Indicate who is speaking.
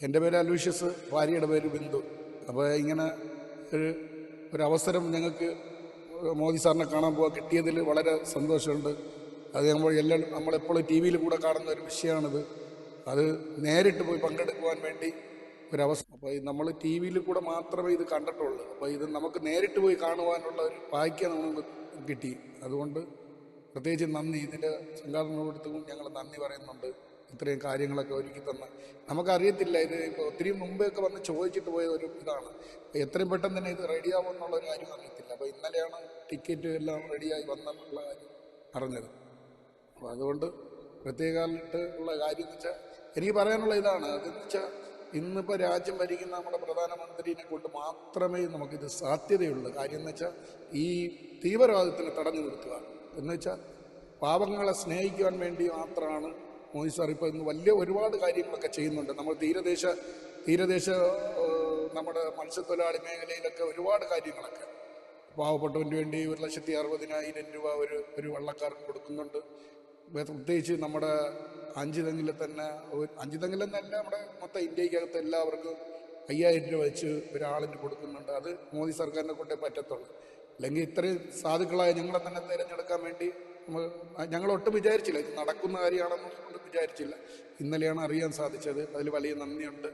Speaker 1: എൻ്റെ പേര് അലൂഷ്യസ്, ഭാര്യയുടെ പേര് ബിന്ദു. അപ്പോൾ ഇങ്ങനെ ഒരു ഒരവസരം ഞങ്ങൾക്ക് മോദി സാറിനെ കാണാൻ പോകാൻ കിട്ടിയതിൽ വളരെ സന്തോഷമുണ്ട്. അത് നമ്മളെപ്പോഴും ടി വിയിൽ കൂടെ കാണുന്ന ഒരു വിഷയമാണിത്. അത് നേരിട്ട് പോയി പങ്കെടുക്കുവാൻ വേണ്ടി ഒരവസരം. അപ്പോൾ നമ്മൾ ടി വിയിൽ കൂടെ മാത്രമേ ഇത് കണ്ടിട്ടുള്ളൂ. അപ്പോൾ ഇത് നമുക്ക് നേരിട്ട് പോയി കാണുവാനുള്ള ഒരു ഭാഗ്യം നമുക്ക് കിട്ടി. അതുകൊണ്ട് പ്രത്യേകിച്ച് നന്ദി. ഇതിൻ്റെ സംഘാടനത്തിനും ഞങ്ങൾ നന്ദി പറയുന്നുണ്ട്. ഇത്രയും കാര്യങ്ങളൊക്കെ ഒരുക്കി തന്ന നമുക്കറിയത്തില്ല. ഇത് ഇപ്പോൾ ഒത്തിരി മുമ്പേയൊക്കെ വന്ന് ചോദിച്ചിട്ട് പോയ ഒരു ഇതാണ്. എത്രയും പെട്ടെന്ന് തന്നെ ഇത് റെഡിയാവും എന്നുള്ളൊരു കാര്യം അറിയത്തില്ല. അപ്പോൾ ഇന്നലെയാണ് ടിക്കറ്റ് എല്ലാം റെഡിയായി വന്നെന്നുള്ള കാര്യം അറിഞ്ഞത്. അപ്പോൾ അതുകൊണ്ട് പ്രത്യേകമായിട്ട് ഉള്ള കാര്യം എന്ന് വെച്ചാൽ എനിക്ക് പറയാനുള്ള ഇതാണ്. അതെന്ന് വെച്ചാൽ ഇന്നിപ്പോൾ രാജ്യം ഭരിക്കുന്ന നമ്മുടെ പ്രധാനമന്ത്രിനെ കൊണ്ട് മാത്രമേ നമുക്കിത് സാധ്യതയുള്ളൂ. കാര്യം എന്ന് വെച്ചാൽ ഈ തീവ്രവാദത്തിനെ തടഞ്ഞു നിർത്തുക എന്ന് വെച്ചാൽ പാവങ്ങളെ സ്നേഹിക്കുവാൻ വേണ്ടി മാത്രമാണ് മോദി സാർ ഇപ്പോൾ ഇന്ന് വലിയ ഒരുപാട് കാര്യങ്ങളൊക്കെ ചെയ്യുന്നുണ്ട്. നമ്മൾ തീരദേശ നമ്മുടെ മത്സ്യത്തൊഴിലാളി മേഖലയിലൊക്കെ ഒരുപാട് കാര്യങ്ങളൊക്കെ പാവപ്പെട്ടവന് വേണ്ടി 1,60,000 രൂപ ഒരു വള്ളക്കാർക്ക് കൊടുക്കുന്നുണ്ട്. പ്രത്യേകിച്ച് നമ്മുടെ അഞ്ചുതെങ്ങിൽ തന്നെ അഞ്ചുതെങ്ങിലെന്നല്ല, നമ്മുടെ മൊത്തം ഇന്ത്യക്കകത്ത് എല്ലാവർക്കും 5,000 രൂപ വെച്ച് ഒരാളിന് കൊടുക്കുന്നുണ്ട്. അത് മോദി സർക്കാരിനെ കൊണ്ടേ പറ്റത്തുള്ളൂ. അല്ലെങ്കിൽ ഇത്രയും സാധുക്കളായ ഞങ്ങളെ തന്നെ തിരഞ്ഞെടുക്കാൻ വേണ്ടി ഞങ്ങളൊട്ടും വിചാരിച്ചില്ല. ഇത് നടക്കുന്ന കാര്യമാണെന്ന് കൊണ്ട് വിചാരിച്ചില്ല. ഇന്നലെയാണ് അറിയാൻ സാധിച്ചത്. അതിൽ വലിയ നന്ദിയുണ്ട്.